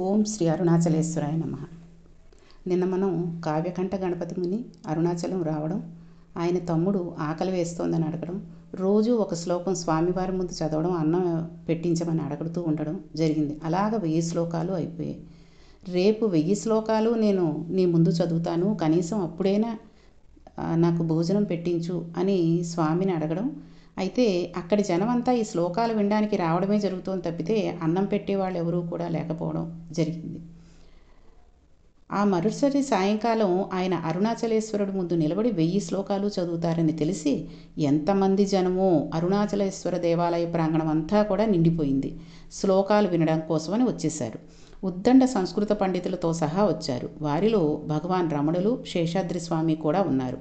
ఓం శ్రీ అరుణాచలేశ్వరాయ నమః. నిన్న మనం కావ్యకంఠ గణపతి ముని అరుణాచలం రావడం, ఆయన తమ్ముడు ఆకలి వేస్తోందని అడగడం, రోజు ఒక శ్లోకం స్వామివారి ముందు చదవడం, అన్నం పెట్టించమని అడుగుతూ ఉండడం జరిగింది. అలాగ 1000 శ్లోకాలు అయిపోయాయి. రేపు 1000 శ్లోకాలు నేను నీ ముందు చదువుతాను, కనీసం అప్పుడైనా నాకు భోజనం పెట్టించు అని స్వామిని అడగడం. అయితే అక్కడి జనమంతా ఈ శ్లోకాలు వినడానికి రావడమే జరుగుతోంది తప్పితే అన్నం పెట్టేవాళ్ళు ఎవరూ కూడా లేకపోవడం జరిగింది. ఆ మరుసటి సాయంకాలం ఆయన అరుణాచలేశ్వరుడు ముందు నిలబడి 1000 శ్లోకాలు చదువుతారని తెలిసి ఎంతమంది జనమో అరుణాచలేశ్వర దేవాలయ ప్రాంగణం అంతా కూడా నిండిపోయింది. శ్లోకాలు వినడం కోసమని వచ్చేశారు. ఉద్దండ సంస్కృత పండితులతో సహా వచ్చారు. వారిలో భగవాన్ రమణులు, శేషాద్రి స్వామి కూడా ఉన్నారు.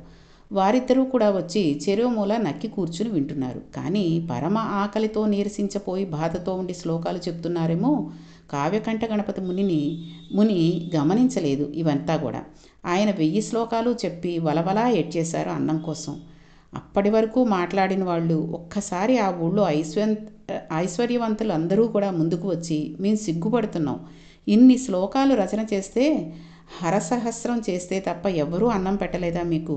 వారిద్దరూ కూడా వచ్చి చెరువు మూల నక్కి కూర్చుని వింటున్నారు. కానీ పరమ ఆకలితో నీరసించపోయి బాధతో ఉండి శ్లోకాలు చెప్తున్నారేమో కావ్యకంఠ గణపతి ముని గమనించలేదు ఇవంతా కూడా. ఆయన 1000 శ్లోకాలు చెప్పి వలవలా ఏడ్చేశారు అన్నం కోసం. అప్పటి వరకు మాట్లాడిన వాళ్ళు ఒక్కసారి ఆ ఊళ్ళో ఐశ్వర్యవంతులు అందరూ కూడా ముందుకు వచ్చి, మేము సిగ్గుపడుతున్నాం, ఇన్ని శ్లోకాలు రచన చేస్తే, హరసహస్రం చేస్తే తప్ప ఎవరూ అన్నం పెట్టలేదా మీకు?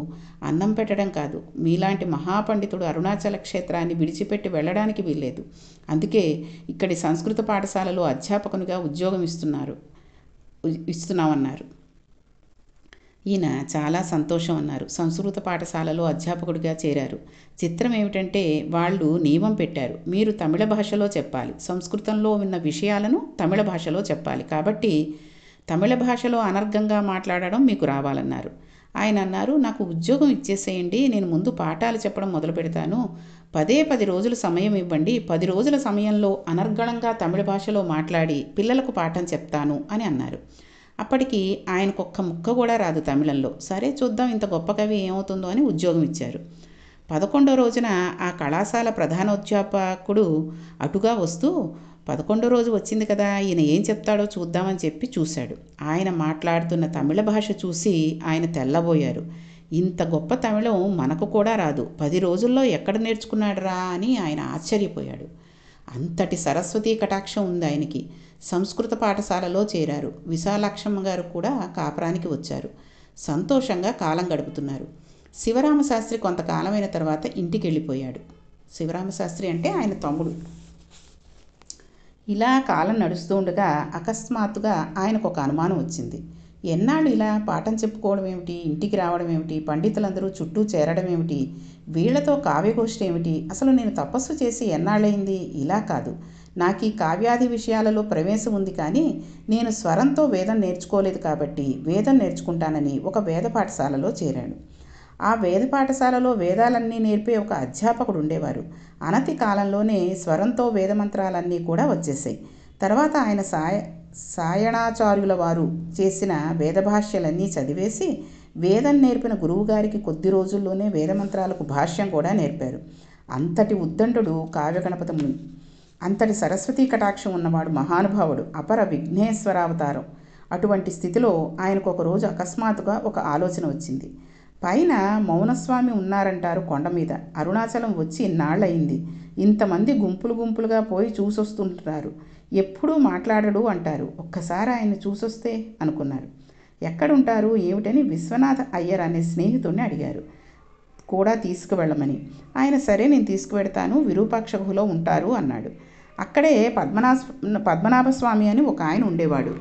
అన్నం పెట్టడం కాదు, మీలాంటి మహాపండితుడు అరుణాచల క్షేత్రాన్ని విడిచిపెట్టి వెళ్ళడానికి వీల్లేదు. అందుకే ఇక్కడి సంస్కృత పాఠశాలలో అధ్యాపకునిగా ఉద్యోగం ఇస్తున్నామన్నారు. ఈయన చాలా సంతోషం అన్నారు. సంస్కృత పాఠశాలలో అధ్యాపకుడిగా చేరారు. చిత్రం ఏమిటంటే వాళ్ళు నియమం పెట్టారు, మీరు తమిళ భాషలో చెప్పాలి, సంస్కృతంలో ఉన్న విషయాలను తమిళ భాషలో చెప్పాలి, కాబట్టి తమిళ భాషలో అనర్గంగా మాట్లాడడం మీకు రావాలన్నారు. ఆయన అన్నారు, నాకు ఉద్యోగం ఇచ్చేసేయండి, నేను ముందు పాఠాలు చెప్పడం మొదలు పెడతాను, 10 రోజులు సమయం ఇవ్వండి, 10 రోజుల సమయంలో అనర్గళంగా తమిళ భాషలో మాట్లాడి పిల్లలకు పాఠం చెప్తాను అని అన్నారు. అప్పటికి ఆయనకు ఒక్క ముక్క కూడా రాదు తమిళంలో. సరే చూద్దాం, ఇంత గొప్ప కవి ఏమవుతుందో అని ఉద్యోగం ఇచ్చారు. 11వ రోజున ఆ కళాశాల ప్రధానోధ్యాపకుడు అటుగా వస్తూ, 11వ రోజు వచ్చింది కదా, ఈయన ఏం చెప్తాడో చూద్దామని చెప్పి చూశాడు. ఆయన మాట్లాడుతున్న తమిళ భాష చూసి ఆయన తెల్లబోయారు. ఇంత గొప్ప తమిళం మనకు కూడా రాదు, 10 రోజుల్లో ఎక్కడ నేర్చుకున్నాడురా అని ఆయన ఆశ్చర్యపోయాడు. అంతటి సరస్వతీ కటాక్షం ఉంది ఆయనకి. సంస్కృత పాఠశాలలో చేరారు. విశాలాక్షమ్మ గారు కూడా కాపురానికి వచ్చారు. సంతోషంగా కాలం గడుపుతున్నారు. శివరామశాస్త్రి కొంతకాలమైన తర్వాత ఇంటికి వెళ్ళిపోయాడు. శివరామశాస్త్రి అంటే ఆయన తమ్ముడు. ఇలా కాలం నడుస్తూ ఉండగా అకస్మాత్తుగా ఆయనకు ఒక అనుమానం వచ్చింది. ఎన్నాళ్ళు ఇలా పాఠం చెప్పుకోవడం ఏమిటి, ఇంటికి రావడం ఏమిటి, పండితులందరూ చుట్టూ చేరడం ఏమిటి, వీళ్లతో కావ్యగోష్ఠి ఏమిటి, అసలు నేను తపస్సు చేసి ఎన్నాళ్ళయింది? ఇలా కాదు, నాకు ఈ కావ్యాది విషయాలలో ప్రవేశం ఉంది, కానీ నేను స్వరంతో వేదం నేర్చుకోలేదు కాబట్టి వేదం నేర్చుకుంటానని ఒక వేద పాఠశాలలో చేరాను. ఆ వేద పాఠశాలలో వేదాలన్నీ నేర్పే ఒక అధ్యాపకుడు ఉండేవారు. అనతి కాలంలోనే స్వరంతో వేదమంత్రాలన్నీ కూడా వచ్చేసాయి. తర్వాత ఆయన సాయణాచార్యుల వారు చేసిన వేదభాష్యాలన్నీ చదివేసి వేదం నేర్పిన గురువుగారికి కొద్ది రోజుల్లోనే వేదమంత్రాలకు భాష్యం కూడా నేర్పారు. అంతటి ఉద్దండుడు కావ్యగణపతి ముని. అంతటి సరస్వతీ కటాక్షం ఉన్నవాడు, మహానుభావుడు, అపర విఘ్నేశ్వరావతారం. అటువంటి స్థితిలో ఆయనకు ఒకరోజు అకస్మాత్తుగా ఒక ఆలోచన వచ్చింది. పైన మౌనస్వామి ఉన్నారంటారు కొండ మీద. అరుణాచలం వచ్చి ఇన్నాళ్ళయింది, ఇంతమంది గుంపులుగా పోయి చూసొస్తుంటారు, ఎప్పుడూ మాట్లాడడు అంటారు, ఒక్కసారి ఆయన్ని చూసొస్తే అనుకున్నారు. ఎక్కడుంటారు ఏమిటని విశ్వనాథ అయ్యర్ అనే స్నేహితుడిని అడిగారు కూడా తీసుకువెళ్ళమని. ఆయన సరే నేను తీసుకువెడతాను, విరూపాక్ష గుహలో ఉంటారు అన్నాడు. అక్కడే పద్మనాభస్వామి అని ఒక ఆయన ఉండేవాడు.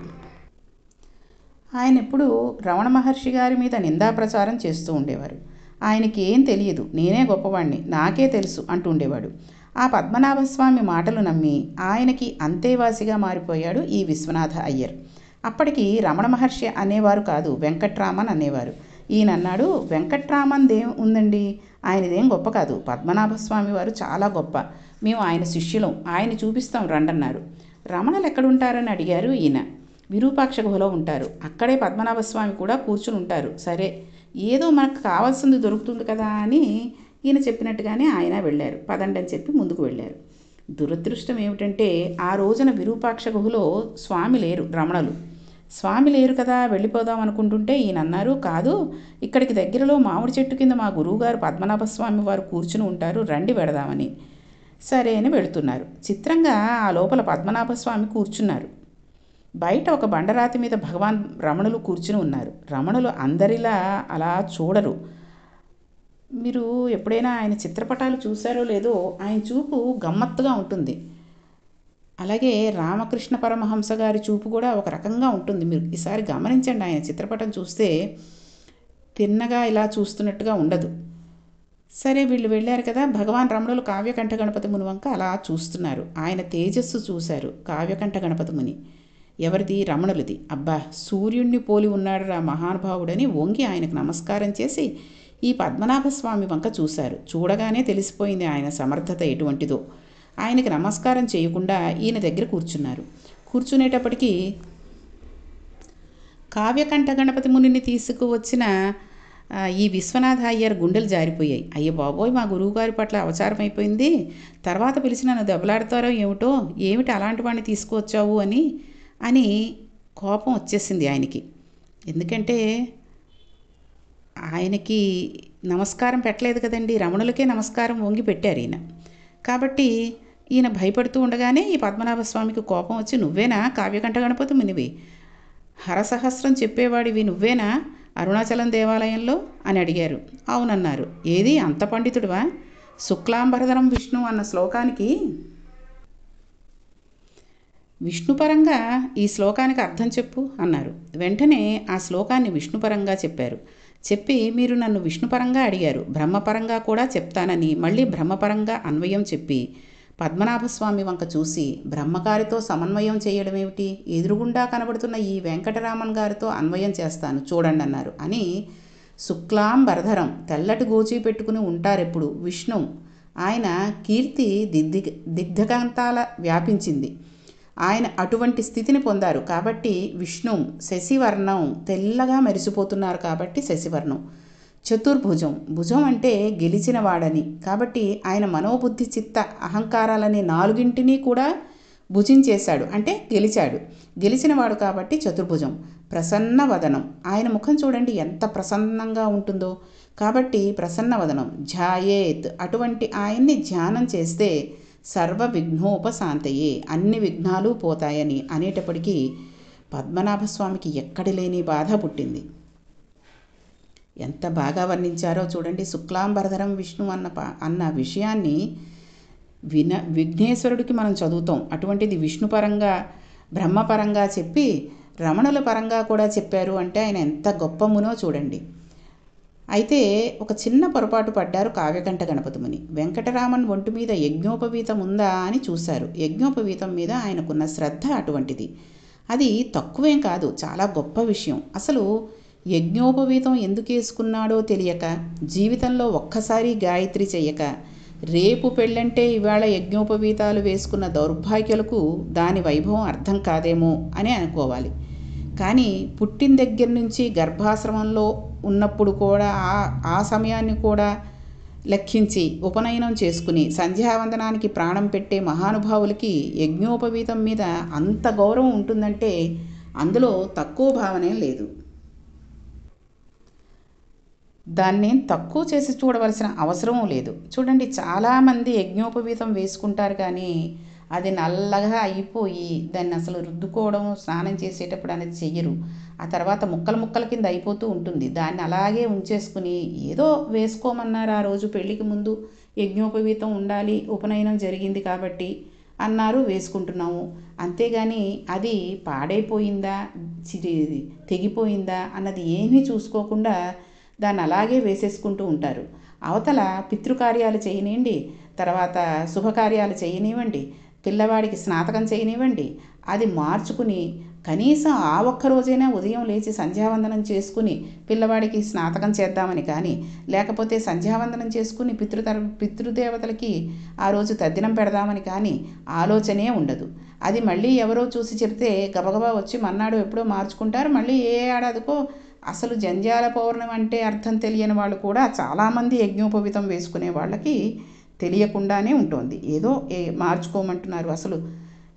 ఆయన ఎప్పుడు రమణ మహర్షి గారి మీద నిందా ప్రచారం చేస్తూ ఉండేవారు. ఆయనకి ఏం తెలియదు, నేనే గొప్పవాణ్ణి, నాకే తెలుసు అంటూ ఉండేవాడు. ఆ పద్మనాభస్వామి మాటలు నమ్మి ఆయనకి అంతేవాసిగా మారిపోయాడు ఈ విశ్వనాథ అయ్యర్. అప్పటికి రమణ మహర్షి అనేవారు కాదు, వెంకట్రామన్ అనేవారు. ఈయన అన్నాడు, వెంకట్రామన్ దేం ఉందండి, ఆయనదేం గొప్ప కాదు, పద్మనాభస్వామి వారు చాలా గొప్ప, మేము ఆయన శిష్యులం, ఆయన చూపిస్తాం రండన్నారు. రమణలు ఎక్కడుంటారని అడిగారు ఈయన. విరూపాక్ష గుహలో ఉంటారు, అక్కడే పద్మనాభస్వామి కూడా కూర్చుని ఉంటారు. సరే, ఏదో మనకు కావాల్సింది దొరుకుతుంది కదా అని ఈయన చెప్పినట్టుగానే ఆయన వెళ్ళారు. పదండి అని చెప్పి ముందుకు వెళ్ళారు. దురదృష్టం ఏమిటంటే ఆ రోజున విరూపాక్ష గుహలో స్వామి లేరు, రమణలు స్వామి లేరు కదా, వెళ్ళిపోదాం అనుకుంటుంటే ఈయన అన్నారు, కాదు, ఇక్కడికి దగ్గరలో మామిడి చెట్టు కింద మా గురువుగారు పద్మనాభస్వామి వారు కూర్చుని ఉంటారు, రండి వెడదామని. సరే అని వెళుతున్నారు. చిత్రంగా ఆ లోపల పద్మనాభస్వామి కూర్చున్నారు. బయట ఒక బండరాతి మీద భగవాన్ రమణులు కూర్చుని ఉన్నారు. రమణులు అందరిలా అలా చూడరు. మీరు ఎప్పుడైనా ఆయన చిత్రపటాలు చూసారో లేదో, ఆయన చూపు గమ్మత్తుగా ఉంటుంది. అలాగే రామకృష్ణ పరమహంస గారి చూపు కూడా ఒక రకంగా ఉంటుంది. మీరు ఈసారి గమనించండి, ఆయన చిత్రపటం చూస్తే తిన్నగా ఇలా చూస్తున్నట్టుగా ఉండదు. సరే, వీళ్ళు వెళ్ళారు కదా. భగవాన్ రమణులు కావ్యకంఠ గణపతి ముని వంక అలా చూస్తున్నారు. ఆయన తేజస్సు చూశారు కావ్యకంఠ గణపతి ముని. ఎవరిది? రమణులది. అబ్బా, సూర్యుణ్ణి పోలి ఉన్నాడు రా మహానుభావుడని వంగి ఆయనకు నమస్కారం చేసి ఈ పద్మనాభస్వామి వంక చూశారు. చూడగానే తెలిసిపోయింది ఆయన సమర్థత ఎటువంటిదో. ఆయనకి నమస్కారం చేయకుండా ఈయన దగ్గర కూర్చున్నారు. కూర్చునేటప్పటికీ కావ్యకంఠ గణపతి మునిని తీసుకువచ్చిన ఈ విశ్వనాథ అయ్యర్ గుండెలు జారిపోయాయి. అయ్యో బాబోయ్, మా గురువుగారి పట్ల అవచారం అయిపోయింది. తర్వాత పిలిచి నన్ను దెబ్బలాడతారో ఏమిటో, ఏమిటి అలాంటి వాడిని తీసుకువచ్చావు అని కోపం వచ్చేసింది ఆయనకి. ఎందుకంటే ఆయనకి నమస్కారం పెట్టలేదు కదండి, రమణులకే నమస్కారం వంగి పెట్టారు ఈయన. కాబట్టి ఈయన భయపడుతూ ఉండగానే ఈ పద్మనాభస్వామికి కోపం వచ్చి, నువ్వేనా కావ్యకంఠ గణపతి మునివి? హరసహస్రం చెప్పేవాడివి నువ్వేనా అరుణాచలం దేవాలయంలో అని అడిగారు. అవునన్నారు. ఏది అంత పండితుడివా? శుక్లాంబరధరం విష్ణు అన్న శ్లోకానికి విష్ణుపరంగా ఈ శ్లోకానికి అర్థం చెప్పు అన్నారు. వెంటనే ఆ శ్లోకాన్ని విష్ణుపరంగా చెప్పారు. చెప్పి, మీరు నన్ను విష్ణుపరంగా అడిగారు, బ్రహ్మపరంగా కూడా చెప్తానని మళ్ళీ బ్రహ్మపరంగా అన్వయం చెప్పి పద్మనాభస్వామి వంక చూసి, బ్రహ్మగారితో సమన్వయం చేయడం ఏమిటి, ఎదురుగుండా కనబడుతున్న ఈ వెంకటరామన్ గారితో అన్వయం చేస్తాను చూడండి అన్నారు. అని శుక్లాంబరధరం, తెల్లటి గోచి పెట్టుకుని ఉంటారెప్పుడు విష్ణు. ఆయన కీర్తి దిగ్ధకాంతాల వ్యాపించింది. ఆయన అటువంటి స్థితిని పొందారు కాబట్టి విష్ణు. శశివర్ణం, తెల్లగా మెరిసిపోతున్నారు కాబట్టి శశివర్ణం. చతుర్భుజం, భుజం అంటే గెలిచినవాడని, కాబట్టి ఆయన మనోబుద్ధి చిత్త అహంకారాలని నాలుగింటినీ కూడా భుజించేశాడు, అంటే గెలిచాడు. గెలిచినవాడు కాబట్టి చతుర్భుజం. ప్రసన్నవదనం, ఆయన ముఖం చూడండి ఎంత ప్రసన్నంగా ఉంటుందో. కాబట్టి ప్రసన్నవదనం. ధ్యాయేత్, అటువంటి ఆయన్ని ధ్యానం చేస్తే సర్వ విఘ్నోపశాంతయే, అన్ని విఘ్నాలు పోతాయని అనేటప్పటికీ పద్మనాభస్వామికి ఎక్కడి లేని బాధ పుట్టింది. ఎంత బాగా వర్ణించారో చూడండి. శుక్లాంబరధరం విష్ణు అన్న విషయాన్ని విఘ్నేశ్వరుడికి మనం చదువుతాం. అటువంటిది విష్ణుపరంగా బ్రహ్మపరంగా చెప్పి రమణుల పరంగా కూడా చెప్పారు అంటే ఆయన ఎంత గొప్ప మునో చూడండి. అయితే ఒక చిన్న పొరపాటు పడ్డారు కావ్యకంఠ గణపతి ముని. వెంకటరామన్ ఒంటి మీద యజ్ఞోపవీతం ఉందా అని చూశారు. యజ్ఞోపవీతం మీద ఆయనకున్న శ్రద్ధ అటువంటిది. అది తక్కువేం కాదు, చాలా గొప్ప విషయం. అసలు యజ్ఞోపవీతం ఎందుకు వేసుకున్నాడో తెలియక, జీవితంలో ఒక్కసారి గాయత్రి చెయ్యక, రేపు పెళ్ళంటే ఇవాళ యజ్ఞోపవీతాలు వేసుకున్న దౌర్భాగ్యులకు దాని వైభవం అర్థం కాదేమో అని అనుకోవాలి. కానీ పుట్టిన దగ్గర నుంచి గర్భాశ్రమంలో ఉన్నప్పుడు కూడా ఆ సమయాన్ని కూడా లెక్కించి ఉపనయనం చేసుకుని సంధ్యావందనానికి ప్రాణం పెట్టే మహానుభావులకి యజ్ఞోపవీతం మీద అంత గౌరవం ఉంటుందంటే అందులో తక్కువ భావనే లేదు. దాన్ని తక్కువ చేసి చూడవలసిన అవసరం లేదు. చూడండి, చాలామంది యజ్ఞోపవీతం వేసుకుంటారు కానీ అది నల్లగా అయిపోయి దాన్ని అసలు రుద్దుకోవడం, స్నానం చేసేటప్పుడు అనేది చెయ్యరు. ఆ తర్వాత ముక్కల ముక్కల కింద అయిపోతూ ఉంటుంది. దాన్ని అలాగే ఉంచేసుకుని ఏదో వేసుకోమన్నారు ఆ రోజు పెళ్ళికి ముందు, యజ్ఞోపవీతం ఉండాలి, ఉపనయనం జరిగింది కాబట్టి అన్నారు, వేసుకుంటున్నాము. అంతేగాని అది పాడైపోయిందా, తెగిపోయిందా అన్నది ఏమీ చూసుకోకుండా దాన్ని అలాగే వేసేసుకుంటూ ఉంటారు. అవతల పితృకార్యాలు చేయనివ్వండి, తర్వాత శుభకార్యాలు చేయనివ్వండి, పిల్లవాడికి స్నాతకం చేయనివ్వండి, అది మార్చుకుని కనీసం ఆ ఒక్క రోజైనా ఉదయం లేచి సంధ్యావందనం చేసుకుని పిల్లవాడికి స్నాతకం చేద్దామని కానీ, లేకపోతే సంధ్యావందనం చేసుకుని పితృదేవతలకి ఆ రోజు తద్దినం పెడదామని కానీ ఆలోచనే ఉండదు. అది మళ్ళీ ఎవరో చూసి చెప్తే గబగబా వచ్చి మన్నాడు ఎప్పుడో మార్చుకుంటారు. మళ్ళీ ఏ ఏడాదికో. అసలు జంధ్యాల పౌర్ణమి అంటే అర్థం తెలియని వాళ్ళు కూడా చాలామంది యజ్ఞోపవీతం వేసుకునే వాళ్ళకి తెలియకుండానే ఉంటుంది. ఏదో మార్చుకోమంటున్నారు. అసలు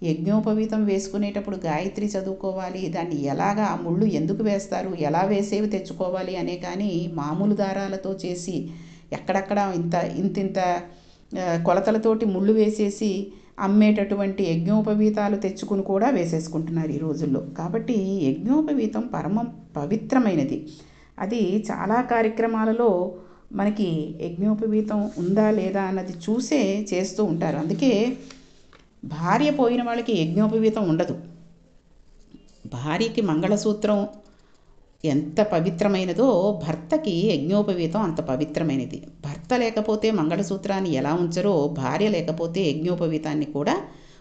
యజ్ఞోపవీతం వేసుకునేటప్పుడు గాయత్రి చదువుకోవాలి, దాన్ని ఎలాగా ఆ ముళ్ళు ఎందుకు వేస్తారు, ఎలా వేసేవి తెచ్చుకోవాలి అనే కానీ మామూలు దారాలతో చేసి ఎక్కడక్కడ ఇంత కొలతలతోటి ముళ్ళు వేసేసి అమ్మేటటువంటి యజ్ఞోపవీతాలు తెచ్చుకుని కూడా వేసేసుకుంటున్నారు ఈ రోజుల్లో. కాబట్టి యజ్ఞోపవీతం పరమం పవిత్రమైనది. అది చాలా కార్యక్రమాలలో మనకి యజ్ఞోపవీతం ఉందా లేదా అన్నది చూసే చేస్తూ ఉంటారు. అందుకే భార్య పోయిన వాళ్ళకి యజ్ఞోపవీతం ఉండదు. భార్యకి మంగళసూత్రం ఎంత పవిత్రమైనదో భర్తకి యజ్ఞోపవీతం అంత పవిత్రమైనది. భర్త లేకపోతే మంగళసూత్రాన్ని ఎలా ఉంచరో భార్య లేకపోతే యజ్ఞోపవీతాన్ని కూడా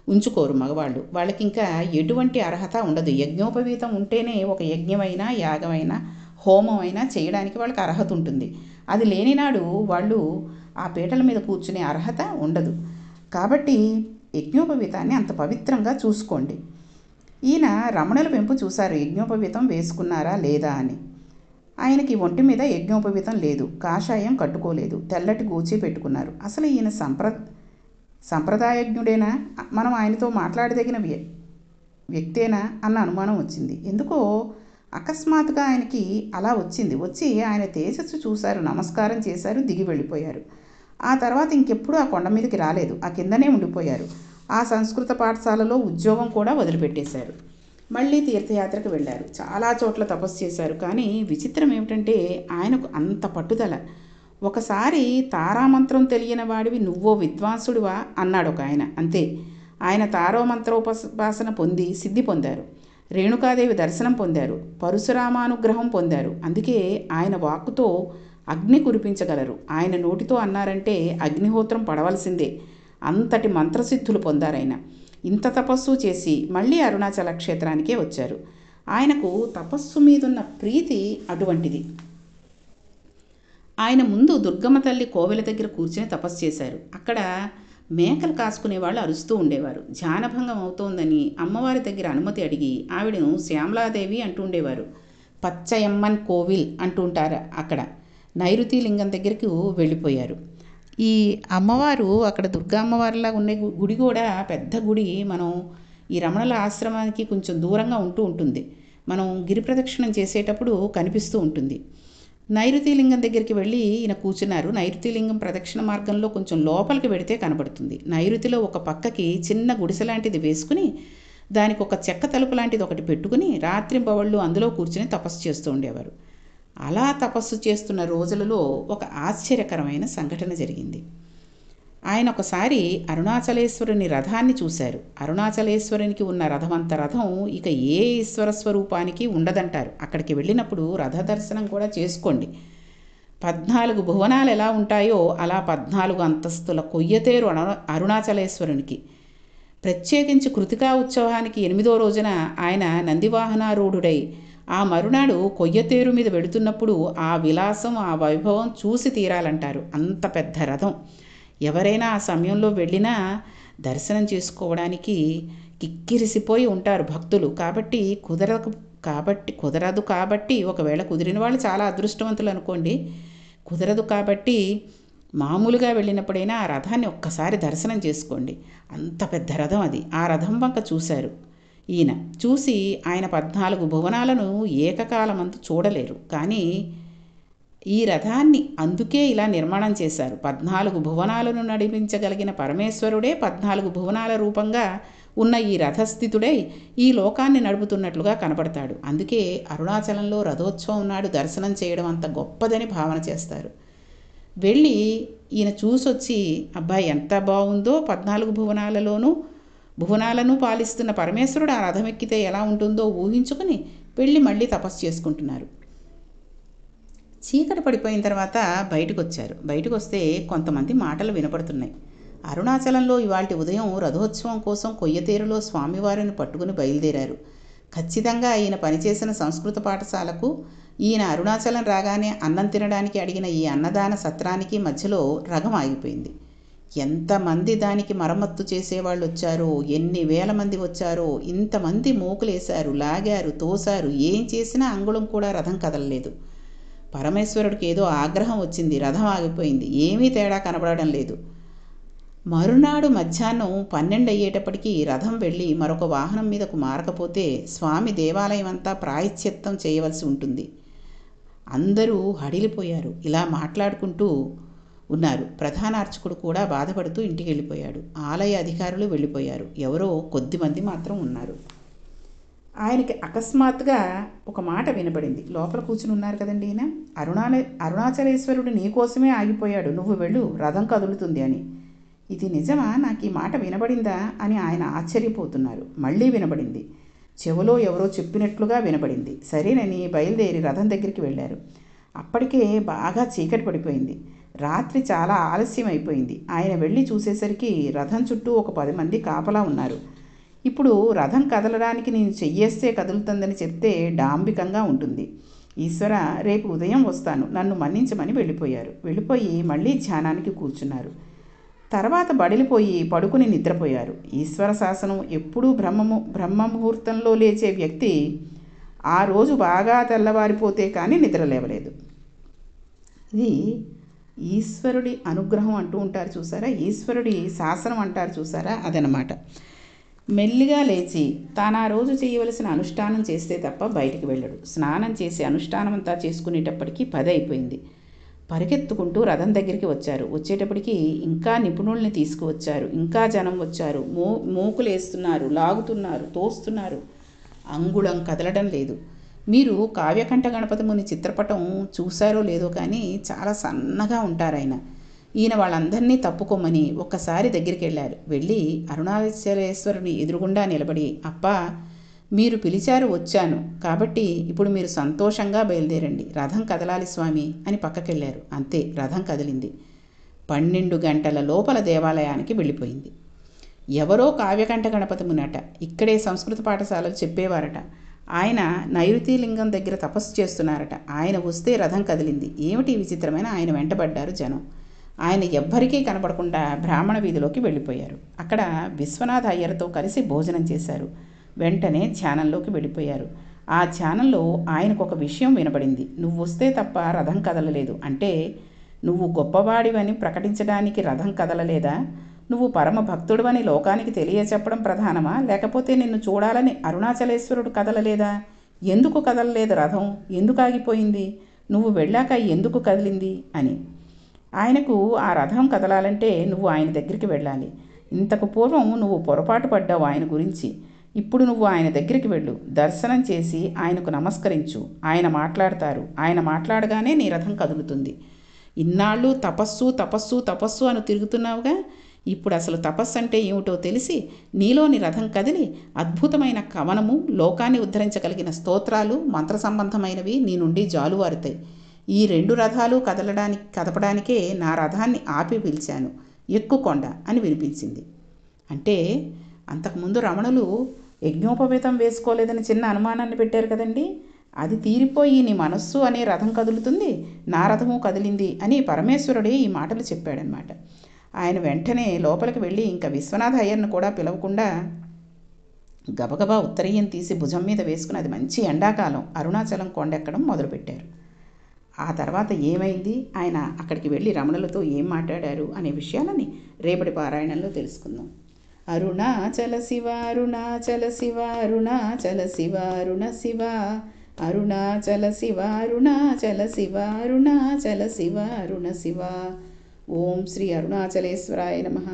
ఉంచుకోరు మగవాళ్ళు. వాళ్ళకి ఇంకా ఎటువంటి అర్హత ఉండదు. యజ్ఞోపవీతం ఉంటేనే ఒక యజ్ఞమైనా యాగమైనా హోమం అయినా చేయడానికి వాళ్ళకి అర్హత ఉంటుంది. అది లేనినాడు వాళ్ళు ఆ పీటల మీద కూర్చునే అర్హత ఉండదు. కాబట్టి యజ్ఞోపవీతాన్ని అంత పవిత్రంగా చూసుకోండి. ఈయన రమణుల వెంపు చూశారు యజ్ఞోపవీతం వేసుకున్నారా లేదా అని. ఆయనకి ఒంటి మీద యజ్ఞోపవీతం లేదు, కాషాయం కట్టుకోలేదు, తెల్లటి గోచి పెట్టుకున్నారు. అసలు ఈయన సంప్రదాయజ్ఞుడేనా, మనం ఆయనతో మాట్లాడదగిన వ్యక్తేనా అన్న అనుమానం వచ్చింది. ఎందుకో అకస్మాత్తుగా ఆయనకి అలా వచ్చి ఆయన తేజస్సు చూశారు, నమస్కారం చేశారు, దిగి వెళ్ళిపోయారు. ఆ తర్వాత ఇంకెప్పుడు ఆ కొండ మీదకి రాలేదు, ఆ కిందనే ఉండిపోయారు. ఆ సంస్కృత పాఠశాలలో ఉద్యోగం కూడా వదిలిపెట్టేశారు. మళ్ళీ తీర్థయాత్రకు వెళ్ళారు. చాలా చోట్ల తపస్సు చేశారు. కానీ విచిత్రం ఏమిటంటే ఆయనకు అంత పట్టుదల. ఒకసారి తారామంత్రం తెలియని వాడివి నువ్వో విద్వాంసుడివా అన్నాడు ఒక ఆయన. అంతే. ఆయన తారామంత్రోపాసన పొంది సిద్ధి పొందారు. రేణుకాదేవి దర్శనం పొందారు. పరశురామానుగ్రహం పొందారు. అందుకే ఆయన వాక్కుతో అగ్ని కురిపించగలరు. ఆయన నోటితో అన్నారంటే అగ్నిహోత్రం పడవలసిందే. అంతటి మంత్రసిద్ధులు పొందారాయన. ఇంత తపస్సు చేసి మళ్ళీ అరుణాచల క్షేత్రానికే వచ్చారు. ఆయనకు తపస్సు మీదున్న ప్రీతి అటువంటిది. ఆయన ముందు దుర్గమ్మ తల్లి కోవెల దగ్గర కూర్చుని తపస్సు చేశారు. అక్కడ మేకలు కాసుకునే వాళ్ళు అరుస్తూ ఉండేవారు. ధ్యానభంగం అవుతోందని అమ్మవారి దగ్గర అనుమతి అడిగి ఆవిడను శ్యామలాదేవి అంటుండేవారు. పచ్చయమ్మన్ కోవిల్ అంటుంటారు అక్కడ. నైరుతి లింగం దగ్గరికి వెళ్ళిపోయారు. ఈ అమ్మవారు అక్కడ దుర్గా అమ్మవారిలా ఉండే గుడి కూడా పెద్ద గుడి. మనం ఈ రమణుల ఆశ్రమానికి కొంచెం దూరంగా ఉంటుంది. మనం గిరి ప్రదక్షిణం చేసేటప్పుడు కనిపిస్తూ ఉంటుంది. నైరుతి లింగం దగ్గరికి వెళ్ళి ఈయన కూర్చున్నారు. నైరుతి లింగం ప్రదక్షిణ మార్గంలో కొంచెం లోపలికి వెడితే కనబడుతుంది. నైరుతిలో ఒక పక్కకి చిన్న గుడిసె లాంటిది వేసుకుని దానికి ఒక చెక్క తలుపు లాంటిది ఒకటి పెట్టుకుని రాత్రింబవళ్ళు అందులో కూర్చుని తపస్సు చేస్తూ ఉండేవారు. అలా తపస్సు చేస్తున్న రోజులలో ఒక ఆశ్చర్యకరమైన సంఘటన జరిగింది. ఆయన ఒకసారి అరుణాచలేశ్వరుని రథాన్ని చూశారు. అరుణాచలేశ్వరునికి ఉన్న రథమంత రథం ఇక ఏ ఈశ్వర స్వరూపానికి ఉండదంటారు. అక్కడికి వెళ్ళినప్పుడు రథ దర్శనం కూడా చేసుకోండి. 14 భువనాలు ఎలా ఉంటాయో అలా 14 అంతస్తుల కొయ్యతేరు అరుణాచలేశ్వరునికి. ప్రత్యేకించి కృతికా ఉత్సవానికి 8వ రోజున ఆయన నందివాహనారూఢుడై ఆ మరునాడు కొయ్యతేరు మీద వెడుతున్నప్పుడు ఆ విలాసం ఆ వైభవం చూసి తీరాలంటారు. అంత పెద్ద రథం. ఎవరైనా ఆ సమయంలో వెళ్ళినా దర్శనం చేసుకోవడానికి కిక్కిరిసిపోయి ఉంటారు భక్తులు. కాబట్టి కుదరదు కాబట్టి ఒకవేళ కుదిరిన వాళ్ళు చాలా అదృష్టవంతులు అనుకోండి. కుదరదు కాబట్టి మామూలుగా వెళ్ళినప్పుడైనా ఆ రథాన్ని ఒక్కసారి దర్శనం చేసుకోండి. అంత పెద్ద రథం అది. ఆ రథం వంక చూశారు ఈయన. చూసి ఆయన 14 భువనాలను ఏకకాలమందు చూడలేరు. కానీ ఈ రథాన్ని అందుకే ఇలా నిర్మాణం చేశారు. 14 భువనాలను నడిపించగలిగిన పరమేశ్వరుడే 14 భువనాల రూపంగా ఉన్న ఈ రథస్థితుడై ఈ లోకాన్ని నడుపుతున్నట్లుగా కనపడతాడు. అందుకే అరుణాచలంలో రథోత్సవం నాడు దర్శనం చేయడం అంత గొప్పదని భావన చేస్తారు. వెళ్ళి ఈయన చూసొచ్చి అబ్బాయి ఎంత బాగుందో, 14 భువనాలను పాలిస్తున్న పరమేశ్వరుడు ఆ రథం ఎక్కితే ఎలా ఉంటుందో ఊహించుకుని వెళ్ళి మళ్ళీ తపస్సు చేసుకుంటున్నారు. చీకటి పడిపోయిన తర్వాత బయటకు వచ్చారు. బయటకు వస్తే కొంతమంది మాటలు వినపడుతున్నాయి. అరుణాచలంలో ఇవాల్టి ఉదయం రథోత్సవం కోసం కొయ్యతేరులో స్వామివారిని పట్టుకుని బయలుదేరారు. ఖచ్చితంగా ఈయన పనిచేసిన సంస్కృత పాఠశాలకు ఈయన అరుణాచలం రాగానే అన్నం తినడానికి అడిగిన ఈ అన్నదాన సత్రానికి మధ్యలో రగం ఆగిపోయింది. ఎంతమంది దానికి మరమ్మత్తు చేసేవాళ్ళు వచ్చారో, ఎన్ని వేల మంది వచ్చారో, ఇంతమంది మోకులేశారు, లాగారు, తోశారు. ఏం చేసినా అంగుళం కూడా రథం కదలలేదు. పరమేశ్వరుడికి ఏదో ఆగ్రహం వచ్చింది. రథం ఆగిపోయింది. ఏమీ తేడా కనబడడం లేదు. మరునాడు మధ్యాహ్నం 12 అయ్యేటప్పటికీ రథం వెళ్ళి మరొక వాహనం మీదకు మారకపోతే స్వామి దేవాలయం అంతా ప్రాయశ్చిత్తం చేయవలసి ఉంటుంది. అందరూ హడిలిపోయారు. ఇలా మాట్లాడుకుంటూ ఉన్నారు. ప్రధాన అర్చకుడు కూడా బాధపడుతూ ఇంటికి వెళ్ళిపోయాడు. ఆలయ అధికారులు వెళ్ళిపోయారు. ఎవరో కొద్దిమంది మాత్రం ఉన్నారు. ఆయనకి అకస్మాత్తుగా ఒక మాట వినబడింది. లోపల కూర్చుని ఉన్నారు కదండి ఈయన. అరుణాచలేశ్వరుడు నీకోసమే ఆగిపోయాడు, నువ్వు వెళ్ళు, రథం కదులుతుంది అని. ఇది నిజమా? నాకు ఈ మాట వినబడిందా అని ఆయన ఆశ్చర్యపోతున్నారు. మళ్ళీ వినబడింది. చెవిలో ఎవరో చెప్పినట్లుగా వినబడింది. సరేనని బయలుదేరి రథం దగ్గరికి వెళ్ళారు. అప్పటికే బాగా చీకటి పడిపోయింది. రాత్రి చాలా ఆలస్యం అయిపోయింది. ఆయన వెళ్ళి చూసేసరికి రథం చుట్టూ ఒక 10 మంది కాపలా ఉన్నారు. ఇప్పుడు రథం కదలడానికి నేను చెయ్యేస్తే కదులుతుందని చెప్తే డాంబికంగా ఉంటుంది. ఈశ్వర, రేపు ఉదయం వస్తాను, నన్ను మన్నించమని వెళ్ళిపోయి మళ్ళీ ధ్యానానికి కూర్చున్నారు. తర్వాత బడిలిపోయి పడుకుని నిద్రపోయారు. ఈశ్వర శాసనం ఎప్పుడూ బ్రహ్మముహూర్తంలో లేచే వ్యక్తి ఆ రోజు బాగా తెల్లవారిపోతే కానీ నిద్ర లేవలేదు. ఇది ఈశ్వరుడి అనుగ్రహం అంటూ ఉంటారు చూసారా, ఈశ్వరుడి శాసనం అంటారు చూసారా, అదనమాట. మెల్లిగా లేచి తాను ఆ రోజు చేయవలసిన అనుష్ఠానం చేస్తే తప్ప బయటికి వెళ్ళడు. స్నానం చేసి అనుష్ఠానం అంతా చేసుకునేటప్పటికీ 10 అయిపోయింది. పరిగెత్తుకుంటూ రథం దగ్గరికి వచ్చారు. వచ్చేటప్పటికి ఇంకా నిపుణుల్ని తీసుకువచ్చారు. ఇంకా జనం వచ్చారు. మోకులేస్తున్నారు, లాగుతున్నారు, తోస్తున్నారు. అంగుళం కదలడం లేదు. మీరు కావ్యకంఠ గణపతి ముని చిత్రపటం చూశారో లేదో కానీ చాలా సన్నగా ఉంటారు ఆయన. ఈయన వాళ్ళందరినీ తప్పుకోమని ఒక్కసారి దగ్గరికి వెళ్ళారు. వెళ్ళి అరుణాచలేశ్వరుని ఎదురుగుండా నిలబడి, అప్పా, మీరు పిలిచారు, వచ్చాను, కాబట్టి ఇప్పుడు మీరు సంతోషంగా బయలుదేరండి, రథం కదలాలి స్వామి అని పక్కకెళ్ళారు. అంతే, రథం కదిలింది. 12 గంటల లోపల దేవాలయానికి వెళ్ళిపోయింది. ఎవరో కావ్యకంఠ గణపతి మునట, ఇక్కడే సంస్కృత పాఠశాలలు చెప్పేవారట. ఆయన నైరుతి లింగం దగ్గర తపస్సు చేస్తున్నారట. ఆయన వస్తే రథం కదిలింది. ఏమిటి విచిత్రమైన ఆయన వెంటబడ్డారు జనం. ఆయన ఎవ్వరికీ కనపడకుండా బ్రాహ్మణ వీధిలోకి వెళ్ళిపోయారు. అక్కడ విశ్వనాథ అయ్యర్తో కలిసి భోజనం చేశారు. వెంటనే ధ్యానంలోకి వెళ్ళిపోయారు. ఆ ధ్యానంలో ఆయనకు ఒక విషయం వినబడింది. నువ్వు వస్తే తప్ప రథం కదలలేదు అంటే నువ్వు గొప్పవాడివని ప్రకటించడానికి రథం కదలలేదా? నువ్వు పరమ భక్తుడివని లోకానికి తెలియచెప్పడం ప్రధానమా, లేకపోతే నిన్ను చూడాలని అరుణాచలేశ్వరుడు కదలలేదా? ఎందుకు కదలలేదు రథం? ఎందుకు ఆగిపోయింది? నువ్వు వెళ్ళాక ఎందుకు కదిలింది అని. ఆయనకు ఆ రథం కదలాలంటే నువ్వు ఆయన దగ్గరికి వెళ్ళాలి. ఇంతకు పూర్వం నువ్వు పొరపాటు పడ్డావు ఆయన గురించి. ఇప్పుడు నువ్వు ఆయన దగ్గరికి వెళ్ళు, దర్శనం చేసి ఆయనకు నమస్కరించు. ఆయన మాట్లాడతారు. ఆయన మాట్లాడగానే నీ రథం కదులుతుంది. ఇన్నాళ్ళు తపస్సు తపస్సు తపస్సు అని తిరుగుతున్నావుగా, ఇప్పుడు అసలు తపస్సు అంటే ఏమిటో తెలిసి నీలోని రథం కదిలి అద్భుతమైన కవనము, లోకాన్ని ఉద్ధరించగలిగిన స్తోత్రాలు, మంత్ర సంబంధమైనవి నీ నుండి జాలువారుతాయి. ఈ 2 రథాలు కదపడానికే నా రథాన్ని ఆపి పిలిచాను, ఎక్కుకొండ అని వినిపించింది. అంటే అంతకుముందు రమణులు యజ్ఞోపవేతం వేసుకోలేదని చిన్న అనుమానాన్ని పెట్టారు కదండి. అది తీరిపోయి నీ మనస్సు అనే రథం కదులుతుంది, నా రథము కదిలింది అని పరమేశ్వరుడే ఈ మాటలు చెప్పాడనమాట. ఆయన వెంటనే లోపలికి వెళ్ళి ఇంకా విశ్వనాథ అయ్యర్ను కూడా పిలవకుండా గబగబా ఉత్తరీయం తీసి భుజం మీద వేసుకుని, అది మంచి ఎండాకాలం, అరుణాచలం కొండెక్కడం మొదలుపెట్టారు. ఆ తర్వాత ఏమైంది, ఆయన అక్కడికి వెళ్ళి రమణులతో ఏం మాట్లాడారు అనే విషయాలని రేపటి పారాయణంలో తెలుసుకుందాం. అరుణాచల శివ అరుణాచల శివ అరుణాచల శివ అరుణ శివ అరుణాచల శివ అరుణాచల శివ అరుణాచల శివ అరుణ శివ. ఓం శ్రీ అరుణాచలేశ్వరాయ నమః.